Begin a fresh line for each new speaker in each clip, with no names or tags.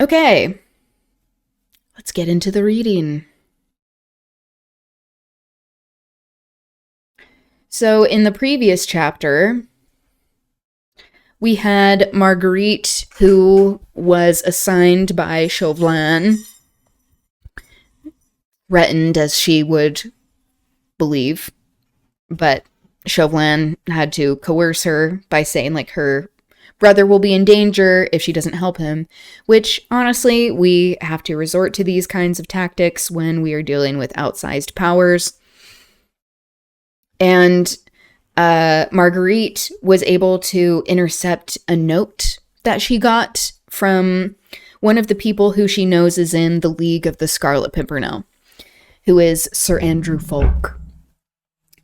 Okay, let's get into the reading. So, in the previous chapter, we had Marguerite, who was assigned by Chauvelin, threatened as she would believe, but Chauvelin had to coerce her by saying, like, her brother will be in danger if she doesn't help him, which, honestly, we have to resort to these kinds of tactics when we are dealing with outsized powers. And Marguerite was able to intercept a note that she got from one of the people who she knows is in the League of the Scarlet Pimpernel, who is Sir Andrew Ffoulke.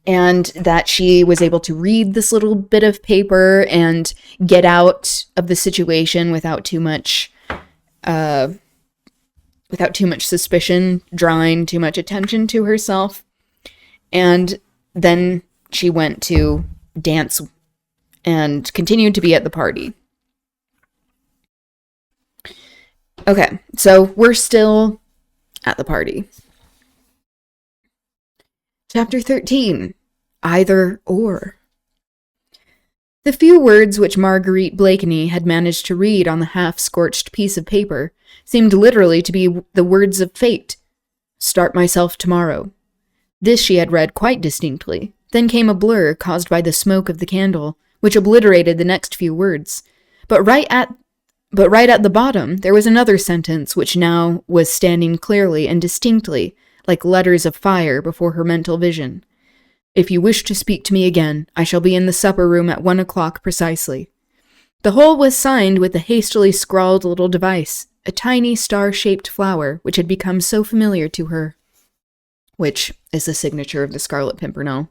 And that she was able to read this little bit of paper and get out of the situation without too much suspicion, drawing too much attention to herself. And then she went to dance and continued to be at the party. Okay, so we're still at the party. Chapter 13, Either or. The few words which Marguerite Blakeney had managed to read on the half-scorched piece of paper seemed literally to be the words of fate. Start myself tomorrow. This she had read quite distinctly. Then came a blur caused by the smoke of the candle, which obliterated the next few words. But right at the bottom, there was another sentence which now was standing clearly and distinctly, like letters of fire before her mental vision. If you wish to speak to me again, I shall be in the supper room at 1 o'clock precisely. The whole was signed with a hastily scrawled little device, a tiny star-shaped flower which had become so familiar to her, which is the signature of the Scarlet Pimpernel.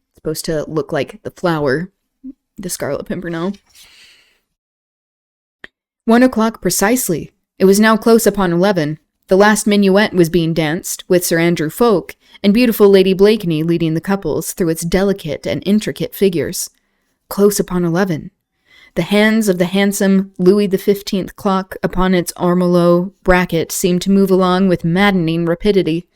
It's supposed to look like the flower, the Scarlet Pimpernel. 1 o'clock precisely. It was now close upon 11. The last minuet was being danced, with Sir Andrew Ffoulke and beautiful Lady Blakeney leading the couples through its delicate and intricate figures. Close upon 11. The hands of the handsome Louis XV clock upon its ormolu bracket seemed to move along with maddening rapidity.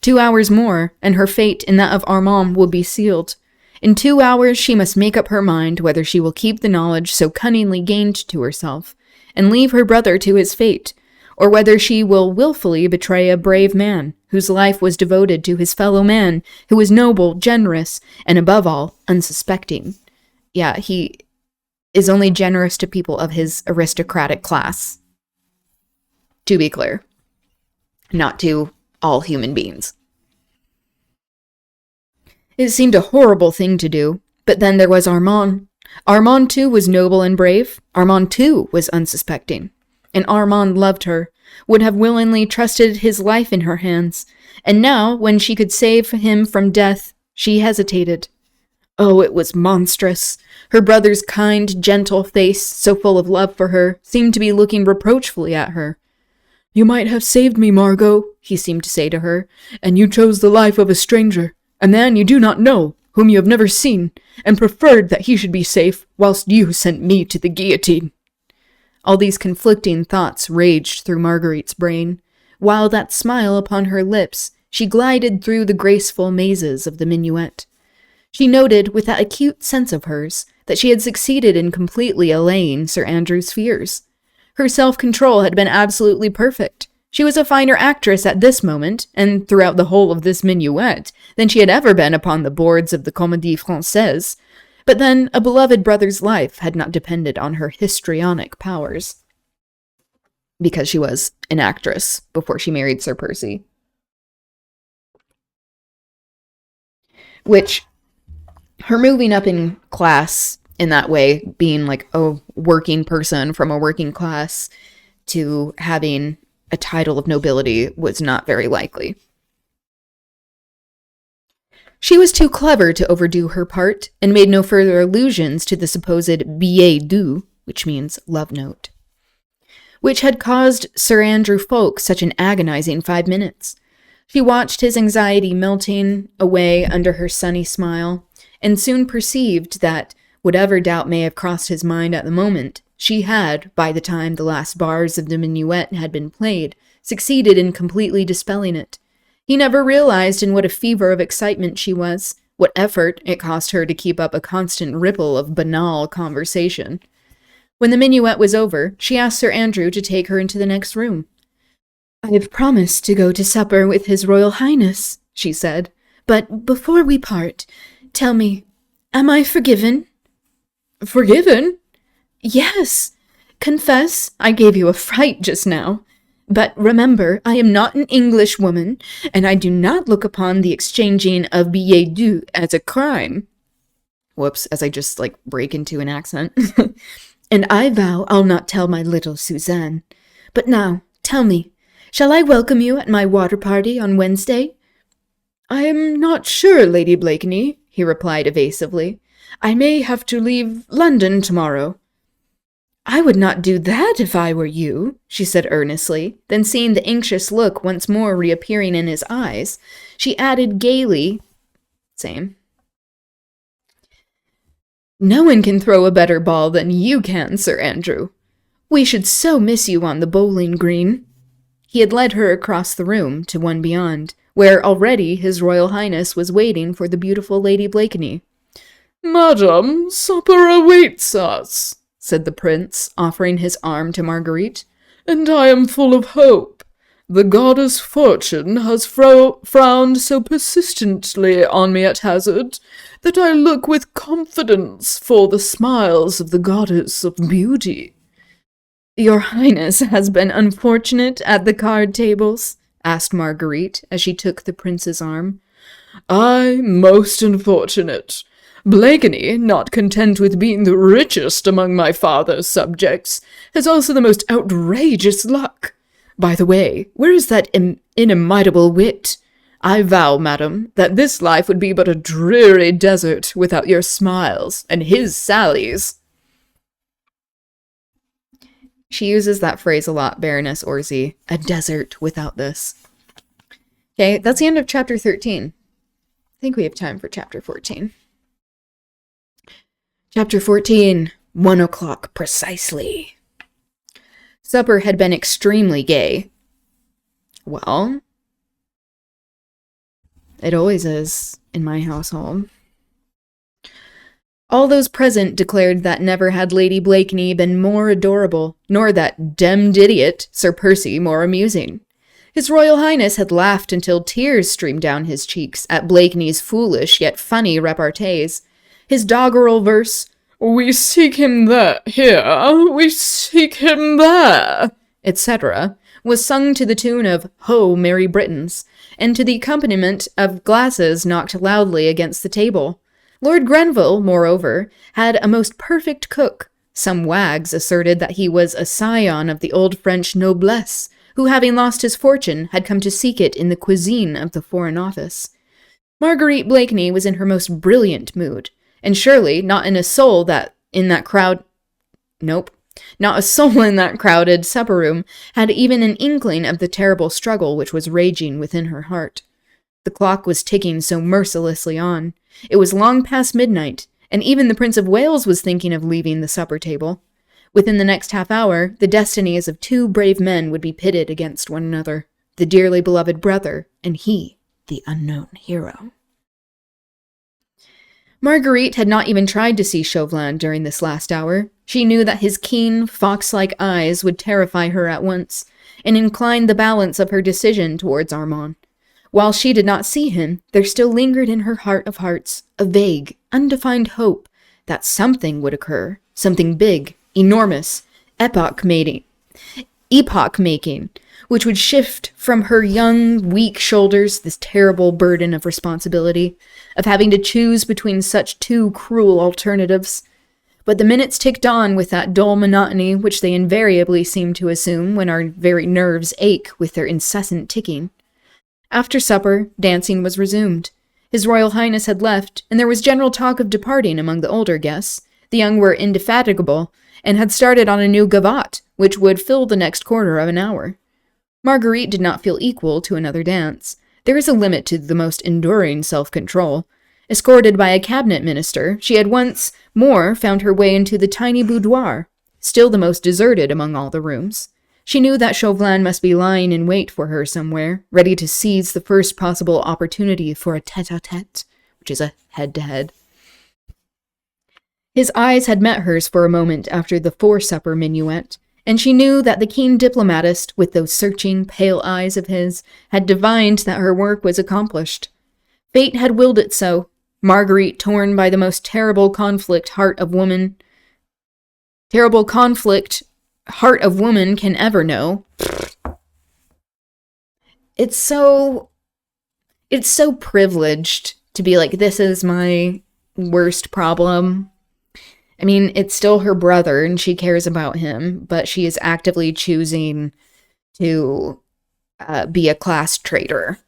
2 hours more, and her fate and that of Armand will be sealed. In 2 hours she must make up her mind whether she will keep the knowledge so cunningly gained to herself, and leave her brother to his fate, or whether she will willfully betray a brave man, whose life was devoted to his fellow man, who was noble, generous, and above all, unsuspecting. Yeah, he is only generous to people of his aristocratic class. To be clear. Not to all human beings. It seemed a horrible thing to do, but then there was Armand. Armand, too, was noble and brave. Armand, too, was unsuspecting. And Armand loved her, would have willingly trusted his life in her hands. And now, when she could save him from death, she hesitated. Oh, it was monstrous. Her brother's kind, gentle face, so full of love for her, seemed to be looking reproachfully at her. You might have saved me, Margot, he seemed to say to her, and you chose the life of a stranger, a man you do not know, whom you have never seen, and preferred that he should be safe, whilst you sent me to the guillotine. All these conflicting thoughts raged through Marguerite's brain, while that smile upon her lips, she glided through the graceful mazes of the minuet. She noted, with that acute sense of hers, that she had succeeded in completely allaying Sir Andrew's fears. Her self-control had been absolutely perfect. She was a finer actress at this moment, and throughout the whole of this minuet, than she had ever been upon the boards of the Comédie Française. But then a beloved brother's life had not depended on her histrionic powers, because she was an actress before she married Sir Percy. Which, her moving up in class in that way, being like a working person from a working class to having a title of nobility, was not very likely. She was too clever to overdo her part, and made no further allusions to the supposed billet doux, which means love note, which had caused Sir Andrew Ffoulke such an agonizing 5 minutes. She watched his anxiety melting away under her sunny smile, and soon perceived that, whatever doubt may have crossed his mind at the moment, She had, by the time the last bars of the minuet had been played, succeeded in completely dispelling it. He never realized in what a fever of excitement she was, what effort it cost her to keep up a constant ripple of banal conversation. When the minuet was over, she asked Sir Andrew to take her into the next room. "I have promised to go to supper with His Royal Highness," she said, "but before we part, tell me, am I forgiven?" "Forgiven?" "Yes. Confess, I gave you a fright just now. But remember, I am not an Englishwoman, and I do not look upon the exchanging of billets doux as a crime." Whoops, as I just, break into an accent. "And I vow I'll not tell my little Suzanne. But now, tell me, shall I welcome you at my water party on Wednesday?" "I am not sure, Lady Blakeney," he replied evasively. "I may have to leave London tomorrow." "I would not do that if I were you," she said earnestly. Then seeing the anxious look once more reappearing in his eyes, she added gaily, "Same." "No one can throw a better ball than you can, Sir Andrew. We should so miss you on the bowling green." He had led her across the room to one beyond, where already His Royal Highness was waiting for the beautiful Lady Blakeney. "Madam, supper awaits us," said the prince, offering his arm to Marguerite, "and I am full of hope. The goddess Fortune has frowned so persistently on me at hazard that I look with confidence for the smiles of the goddess of beauty." "Your Highness has been unfortunate at the card tables?" asked Marguerite, as she took the prince's arm. "Aye, most unfortunate. Blakeney, not content with being the richest among my father's subjects, has also the most outrageous luck. By the way, where is that inimitable wit? I vow, madam, that this life would be but a dreary desert without your smiles and his sallies." She uses that phrase a lot, Baroness Orczy. A desert without this. Okay, that's the end of chapter 13. I think we have time for chapter 14. Chapter 14, 1 o'clock precisely. Supper had been extremely gay. Well, it always is in my household. All those present declared that never had Lady Blakeney been more adorable, nor that demmed idiot, Sir Percy, more amusing. His Royal Highness had laughed until tears streamed down his cheeks at Blakeney's foolish yet funny repartees. His doggerel verse, "We seek him here, we seek him there," etc., was sung to the tune of Ho, Merry Britons, and to the accompaniment of glasses knocked loudly against the table. Lord Grenville, moreover, had a most perfect cook. Some wags asserted that he was a scion of the old French noblesse, who, having lost his fortune, had come to seek it in the cuisine of the Foreign Office. Marguerite Blakeney was in her most brilliant mood, and surely not a soul in that crowded supper room had even an inkling of the terrible struggle which was raging within her heart. The clock was ticking so mercilessly on. It was long past midnight, and even the Prince of Wales was thinking of leaving the supper table. Within the next half hour, the destinies of two brave men would be pitted against one another, the dearly beloved brother, and he, the unknown hero. Marguerite had not even tried to see Chauvelin during this last hour. She knew that his keen, fox-like eyes would terrify her at once, and incline the balance of her decision towards Armand. While she did not see him, there still lingered in her heart of hearts a vague, undefined hope that something would occur, something big, enormous, epoch-making, which would shift from her young, weak shoulders this terrible burden of responsibility, of having to choose between such two cruel alternatives. But the minutes ticked on with that dull monotony which they invariably seem to assume when our very nerves ache with their incessant ticking. After supper, dancing was resumed. His Royal Highness had left, and there was general talk of departing among the older guests. The young were indefatigable, and had started on a new gavotte, which would fill the next quarter of an hour. Marguerite did not feel equal to another dance. There is a limit to the most enduring self-control. Escorted by a cabinet minister, she had once more found her way into the tiny boudoir. still the most deserted among all the rooms. She knew that Chauvelin must be lying in wait for her somewhere, ready to seize the first possible opportunity for a tete-a-tete, which is a head-to-head. His eyes had met hers for a moment after the four-supper minuet, and she knew that the keen diplomatist, with those searching, pale eyes of his, had divined that her work was accomplished. Fate had willed it so. Marguerite, torn by the most terrible conflict heart of woman can ever know. It's so privileged to be like, this is my worst problem. I mean, it's still her brother and she cares about him, but she is actively choosing to be a class traitor.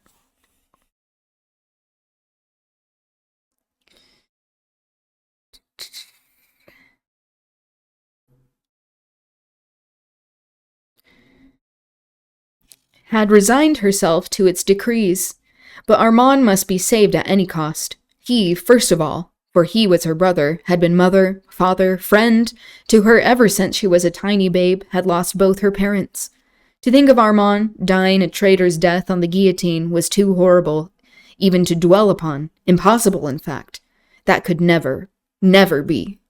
Had resigned herself to its decrees, but Armand must be saved at any cost. He, first of all, for he was her brother, had been mother, father, friend to her ever since she was a tiny babe, had lost both her parents. To think of Armand dying a traitor's death on the guillotine was too horrible, even to dwell upon, impossible in fact. That could never, never be.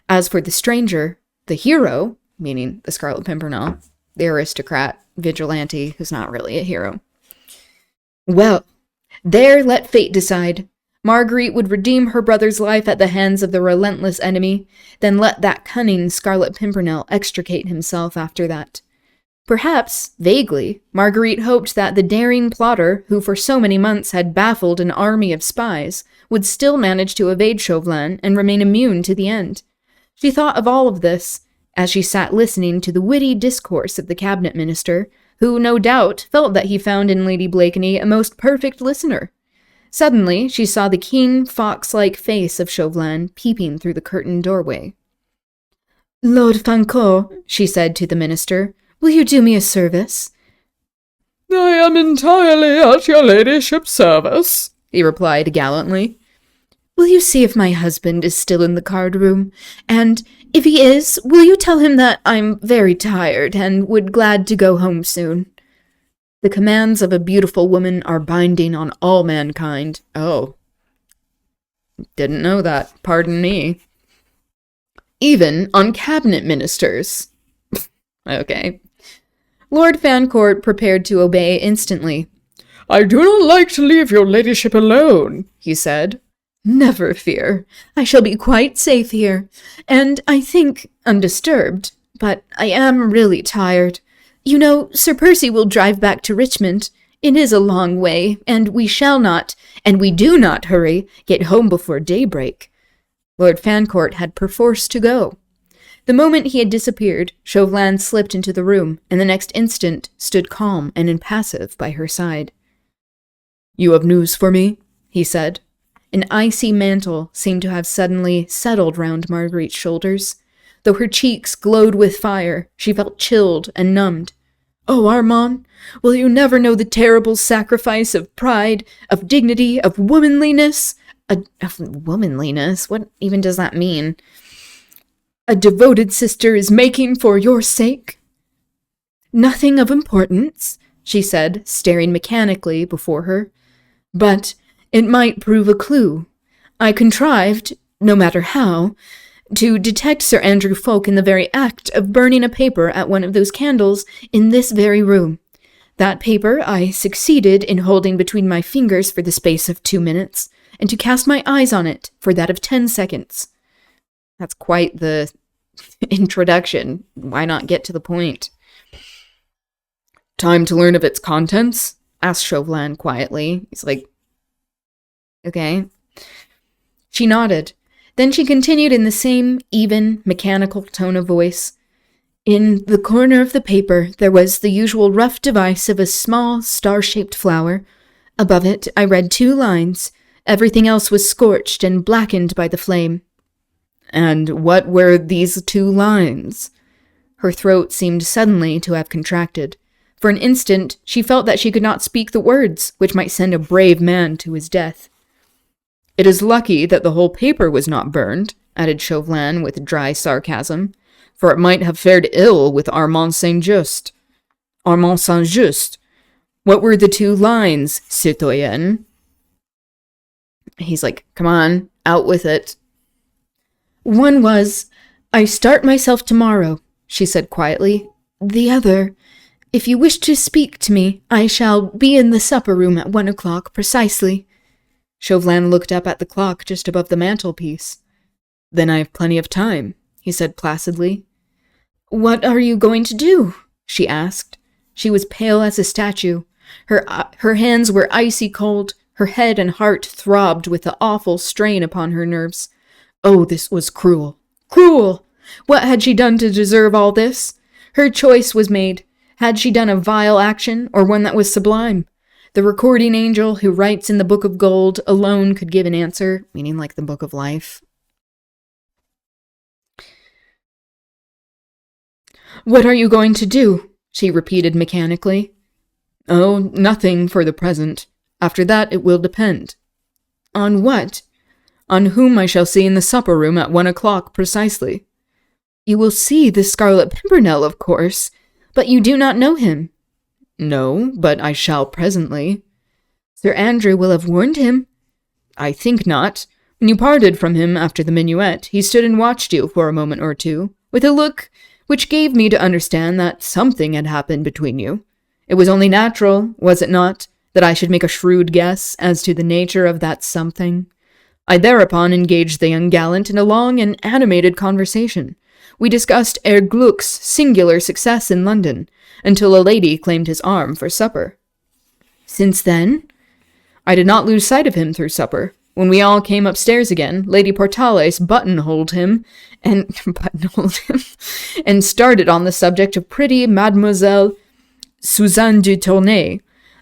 As for the stranger, the hero, meaning the Scarlet Pimpernel, the aristocrat, vigilante, who's not really a hero. Well, there let fate decide. Marguerite would redeem her brother's life at the hands of the relentless enemy, then let that cunning Scarlet Pimpernel extricate himself after that. Perhaps, vaguely, Marguerite hoped that the daring plotter, who for so many months had baffled an army of spies, would still manage to evade Chauvelin and remain immune to the end. She thought of all of this as she sat listening to the witty discourse of the cabinet minister, who no doubt felt that he found in Lady Blakeney a most perfect listener. Suddenly, she saw the keen, fox-like face of Chauvelin peeping through the curtained doorway. "Lord Fancourt," she said to the minister, "will you do me a service?" "I am entirely at your ladyship's service," he replied gallantly. "Will you see if my husband is still in the card-room? And if he is, will you tell him that I'm very tired and would glad to go home soon? The commands of a beautiful woman are binding on all mankind." Oh. Didn't know that. Pardon me. Even on cabinet ministers. Okay. Lord Fancourt prepared to obey instantly. "I do not like to leave your ladyship alone," he said. "Never fear. I shall be quite safe here, and I think undisturbed, but I am really tired. You know, Sir Percy will drive back to Richmond. It is a long way, and we shall not, and we do not hurry, get home before daybreak." Lord Fancourt had perforce to go. The moment he had disappeared, Chauvelin slipped into the room, and the next instant stood calm and impassive by her side. "You have news for me?" he said. An icy mantle seemed to have suddenly settled round Marguerite's shoulders. Though her cheeks glowed with fire, she felt chilled and numbed. "Oh, Armand, will you never know the terrible sacrifice of pride, of dignity, of womanliness? Of womanliness? What even does that mean? A devoted sister is making for your sake?" "Nothing of importance," she said, staring mechanically before her. "But it might prove a clue. I contrived, no matter how, to detect Sir Andrew Ffoulke in the very act of burning a paper at one of those candles in this very room. That paper I succeeded in holding between my fingers for the space of 2 minutes, and to cast my eyes on it for that of 10 seconds. That's quite the introduction. Why not get to the point? "Time to learn of its contents?" asked Chauvelin quietly. He's like, okay. She nodded. Then she continued in the same even, mechanical tone of voice. "In the corner of the paper there was the usual rough device of a small star-shaped flower. Above it I read 2 lines. Everything else was scorched and blackened by the flame." "And what were these 2 lines?" Her throat seemed suddenly to have contracted. For an instant she felt that she could not speak the words which might send a brave man to his death. "It is lucky that the whole paper was not burned," added Chauvelin with dry sarcasm, for it might have fared ill with Armand Saint-Just. Armand Saint-Just. What were the 2 lines, citoyenne? He's like, come on, out with it. One was, I start myself tomorrow, she said quietly. The other, if you wish to speak to me, I shall be in the supper room at 1 o'clock precisely. Chauvelin looked up at the clock just above the mantelpiece. Then I have plenty of time, he said placidly. What are you going to do? She asked. She was pale as a statue. Her hands were icy cold. Her head and heart throbbed with the awful strain upon her nerves. Oh, this was cruel. Cruel! What had she done to deserve all this? Her choice was made. Had she done a vile action, or one that was sublime? The recording angel who writes in the Book of Gold alone could give an answer, meaning like the Book of Life. What are you going to do? She repeated mechanically. Oh, nothing for the present. After that it will depend. On what? On whom I shall see in the supper room at 1 o'clock precisely. You will see the Scarlet Pimpernel, of course, but you do not know him. No, but I shall presently. Sir Andrew will have warned him. I think not. When you parted from him after the minuet, he stood and watched you for a moment or two, with a look which gave me to understand that something had happened between you. It was only natural, was it not, that I should make a shrewd guess as to the nature of that something? I thereupon engaged the young gallant in a long and animated conversation. We discussed Herr Gluck's singular success in London, until a lady claimed his arm for supper. Since then? I did not lose sight of him through supper. When we all came upstairs again, Lady Portales buttonholed him, and started on the subject of pretty Mademoiselle Suzanne du Tournay.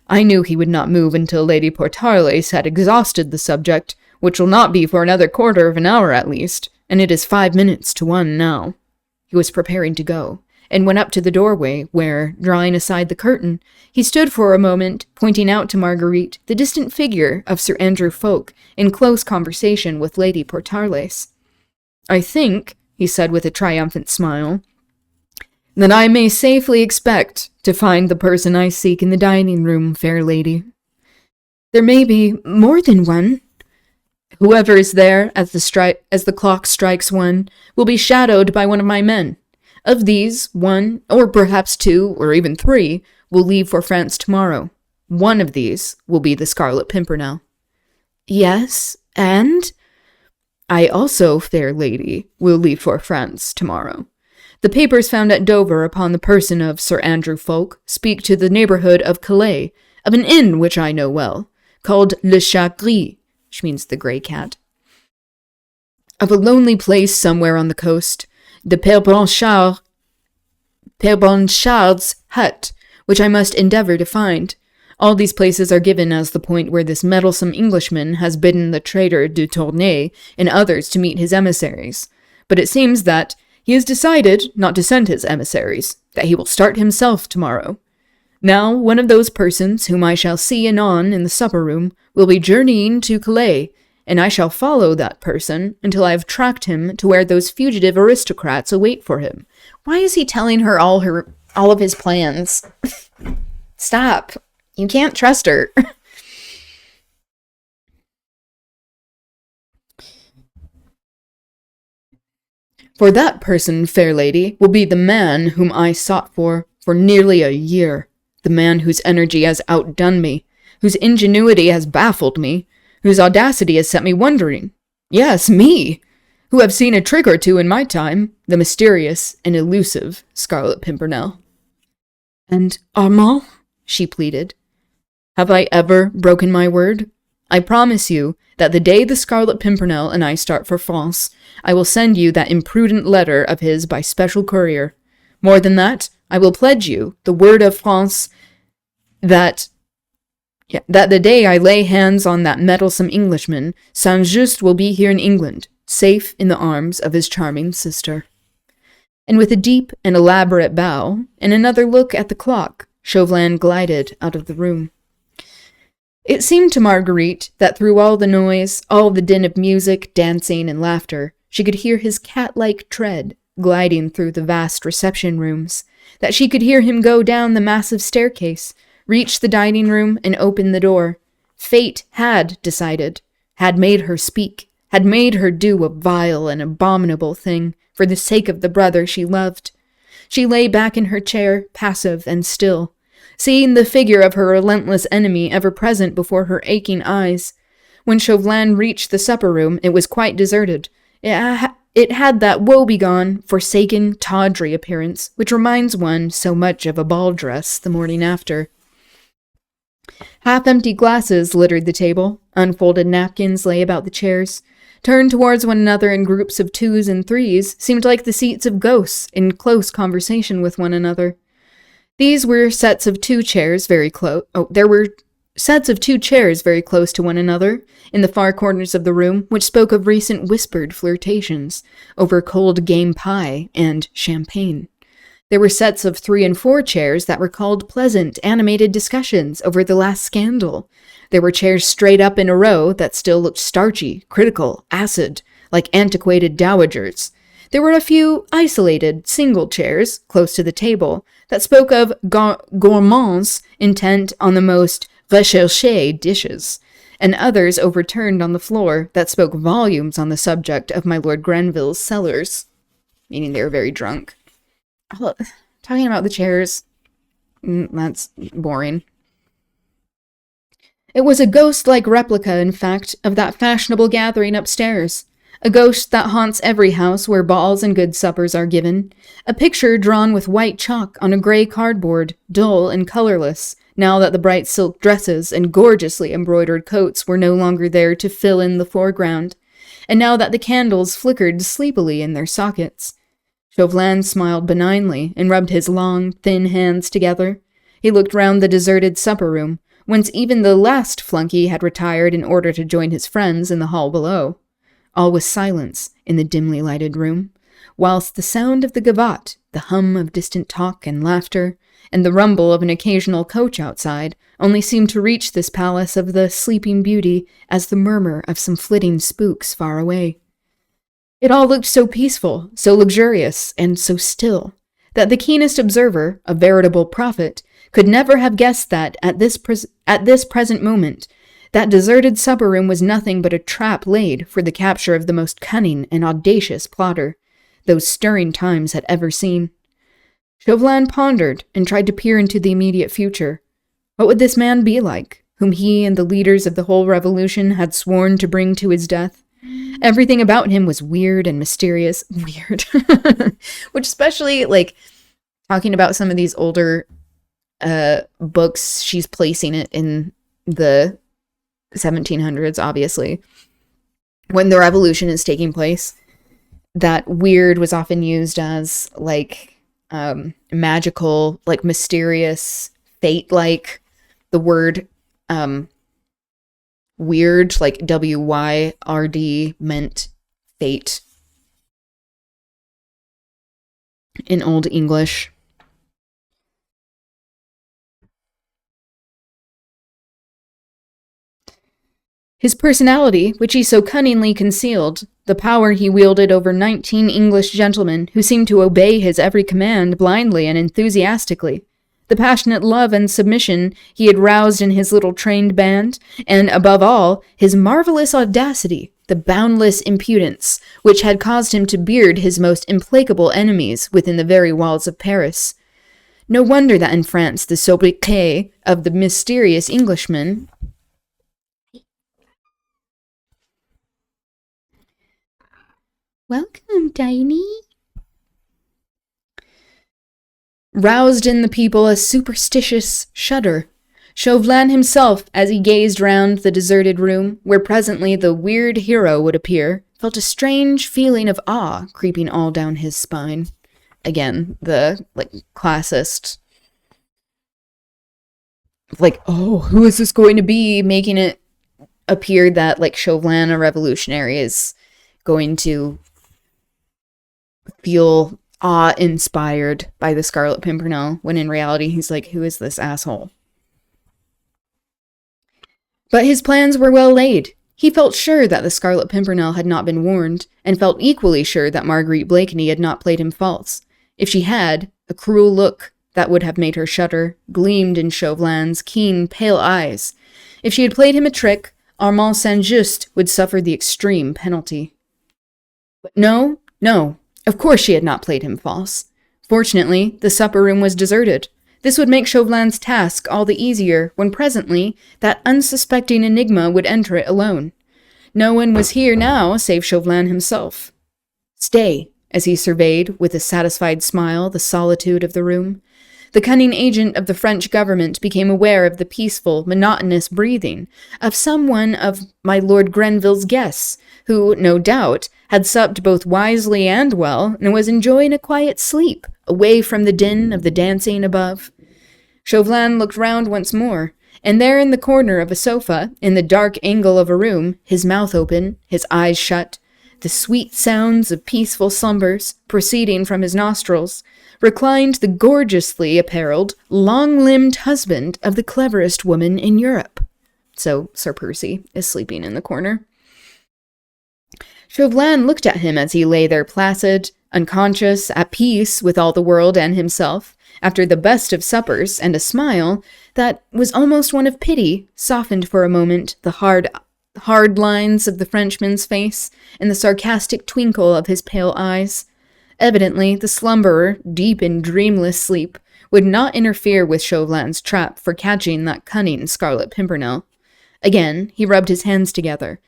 I knew he would not move until Lady Portales had exhausted the subject, which will not be for another quarter of an hour at least, and it is 5 minutes to 1 now. He was preparing to go, and went up to the doorway, where, drawing aside the curtain, he stood for a moment, pointing out to Marguerite the distant figure of Sir Andrew Ffoulkes in close conversation with Lady Portales. I think, he said with a triumphant smile, that I may safely expect to find the person I seek in the dining-room, fair lady. There may be more than one. Whoever is there as the clock strikes 1 will be shadowed by one of my men. Of these, 1, or perhaps 2, or even 3, will leave for France tomorrow. One of these will be the Scarlet Pimpernel. Yes, and? I also, fair lady, will leave for France tomorrow. The papers found at Dover upon the person of Sir Andrew Ffoulkes speak to the neighborhood of Calais, of an inn which I know well, called Le Chat Gris, which means the grey cat, of a lonely place somewhere on the coast, the Père Blanchard's hut, which I must endeavor to find. All these places are given as the point where this meddlesome Englishman has bidden the traitor du Tournay and others to meet his emissaries. But it seems that he has decided not to send his emissaries, that he will start himself tomorrow. Now, one of those persons whom I shall see anon in the supper-room will be journeying to Calais, and I shall follow that person until I have tracked him to where those fugitive aristocrats await for him. Why is he telling her all of his plans? Stop. You can't trust her. For that person, fair lady, will be the man whom I sought for nearly a year. The man whose energy has outdone me, whose ingenuity has baffled me, whose audacity has set me wondering. Yes, me, who have seen a trick or two in my time, the mysterious and elusive Scarlet Pimpernel. And Armand? She pleaded. Have I ever broken my word? I promise you that the day the Scarlet Pimpernel and I start for France, I will send you that imprudent letter of his by special courier. More than that, I will pledge you the word of France that the day I lay hands on that meddlesome Englishman, Saint-Just will be here in England, safe in the arms of his charming sister. And with a deep and elaborate bow, and another look at the clock, Chauvelin glided out of the room. It seemed to Marguerite that through all the noise, all the din of music, dancing, and laughter, she could hear his cat-like tread, gliding through the vast reception rooms, that she could hear him go down the massive staircase, reach the dining room, and open the door. Fate had decided, had made her speak, had made her do a vile and abominable thing for the sake of the brother she loved. She lay back in her chair, passive and still, seeing the figure of her relentless enemy ever present before her aching eyes. When Chauvelin reached the supper room, it was quite deserted. It had that woebegone, forsaken, tawdry appearance which reminds one so much of a ball dress the morning after. Half-empty glasses littered the table. Unfolded napkins lay about the chairs. Turned towards one another in groups of 2s and 3s seemed like the seats of ghosts in close conversation with one another. These were sets of 2 chairs very close. There were sets of 2 chairs very close to one another in the far corners of the room, which spoke of recent whispered flirtations over cold game pie and champagne. There were sets of 3 and 4 chairs that recalled pleasant, animated discussions over the last scandal. There were chairs straight up in a row that still looked starchy, critical, acid, like antiquated dowagers. There were a few isolated, single chairs close to the table that spoke of gourmands intent on the most recherché dishes, and others overturned on the floor that spoke volumes on the subject of my Lord Grenville's cellars, meaning they were very drunk. Talking about the chairs, that's boring. It was a ghost-like replica, in fact, of that fashionable gathering upstairs. A ghost that haunts every house where balls and good suppers are given. A picture drawn with white chalk on a gray cardboard, dull and colorless, now that the bright silk dresses and gorgeously embroidered coats were no longer there to fill in the foreground, and now that the candles flickered sleepily in their sockets. Chauvelin smiled benignly and rubbed his long, thin hands together. He looked round the deserted supper room, whence even the last flunky had retired in order to join his friends in the hall below. All was silence in the dimly lighted room, whilst the sound of the gavotte, the hum of distant talk and laughter, and the rumble of an occasional coach outside only seemed to reach this palace of the Sleeping Beauty as the murmur of some flitting spooks far away. It all looked so peaceful, so luxurious, and so still, that the keenest observer, a veritable prophet, could never have guessed that, at this present moment, that deserted supper room was nothing but a trap laid for the capture of the most cunning and audacious plotter those stirring times had ever seen. Chauvelin pondered and tried to peer into the immediate future. What would this man be like, whom he and the leaders of the whole revolution had sworn to bring to his death? Everything about him was weird and mysterious. Weird. Which especially, talking about some of these older books, she's placing it in the 1700s, obviously, when the revolution is taking place. That weird was often used as, magical, mysterious, fate-like. The word, weird, W-Y-R-D, meant fate in Old English. His personality, which he so cunningly concealed, the power he wielded over 19 English gentlemen who seemed to obey his every command blindly and enthusiastically, the passionate love and submission he had roused in his little trained band, and, above all, his marvelous audacity, the boundless impudence, which had caused him to beard his most implacable enemies within the very walls of Paris. No wonder that in France the sobriquet of the mysterious Englishman Welcome, Tiny. Roused in the people a superstitious shudder. Chauvelin himself, as he gazed round the deserted room, where presently the weird hero would appear, felt a strange feeling of awe creeping all down his spine. Again, the, classist, who is this going to be? Making it appear that, Chauvelin, a revolutionary, is going to feel awe-inspired by the Scarlet Pimpernel, when in reality he's like, who is this asshole? But his plans were well laid. He felt sure that the Scarlet Pimpernel had not been warned, and felt equally sure that Marguerite Blakeney had not played him false. If she had, a cruel look that would have made her shudder gleamed in Chauvelin's keen, pale eyes. If she had played him a trick, Armand Saint-Just would suffer the extreme penalty. But no, of course she had not played him false. Fortunately, the supper room was deserted. This would make Chauvelin's task all the easier when presently that unsuspecting enigma would enter it alone. No one was here now save Chauvelin himself. Stay, as he surveyed, with a satisfied smile, the solitude of the room. The cunning agent of the French government became aware of the peaceful, monotonous breathing of someone of my Lord Grenville's guests, who, no doubt, had supped both wisely and well, and was enjoying a quiet sleep, away from the din of the dancing above. Chauvelin looked round once more, and there in the corner of a sofa, in the dark angle of a room, his mouth open, his eyes shut, the sweet sounds of peaceful slumbers proceeding from his nostrils, reclined the gorgeously apparelled, long-limbed husband of the cleverest woman in Europe. So Sir Percy is sleeping in the corner. Chauvelin looked at him as he lay there placid, unconscious, at peace with all the world and himself, after the best of suppers, and a smile that was almost one of pity softened for a moment the hard lines of the Frenchman's face and the sarcastic twinkle of his pale eyes. Evidently, the slumberer, deep in dreamless sleep, would not interfere with Chauvelin's trap for catching that cunning Scarlet Pimpernel. Again, he rubbed his hands together.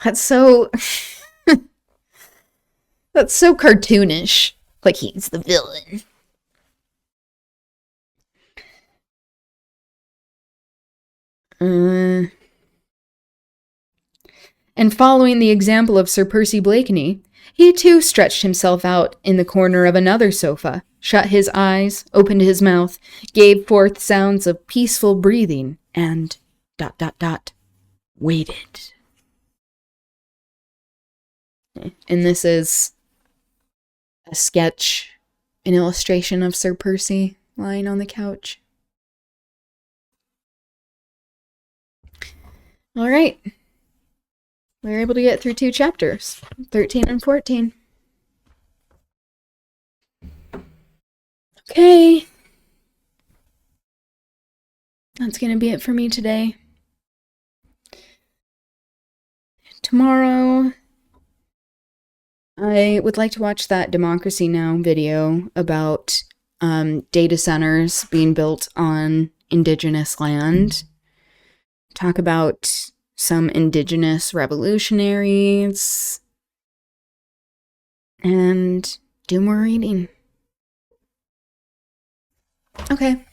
That's so... That's so cartoonish. Like he's the villain. And following the example of Sir Percy Blakeney, he too stretched himself out in the corner of another sofa, shut his eyes, opened his mouth, gave forth sounds of peaceful breathing, and ... waited. And this is a sketch, an illustration of Sir Percy lying on the couch. All right. We were able to get through 2 chapters, 13 and 14. Okay. That's going to be it for me today. Tomorrow, I would like to watch that Democracy Now! Video about data centers being built on indigenous land. Talk about some indigenous revolutionaries, and do more reading. Okay.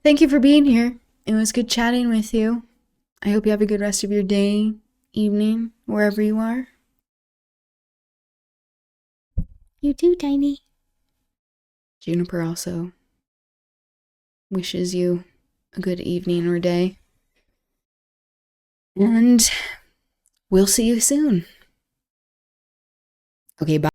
Thank you for being here. It was good chatting with you. I hope you have a good rest of your day, evening, wherever you are. You too, Tiny. Juniper also wishes you a good evening or day. And we'll see you soon. Okay, bye.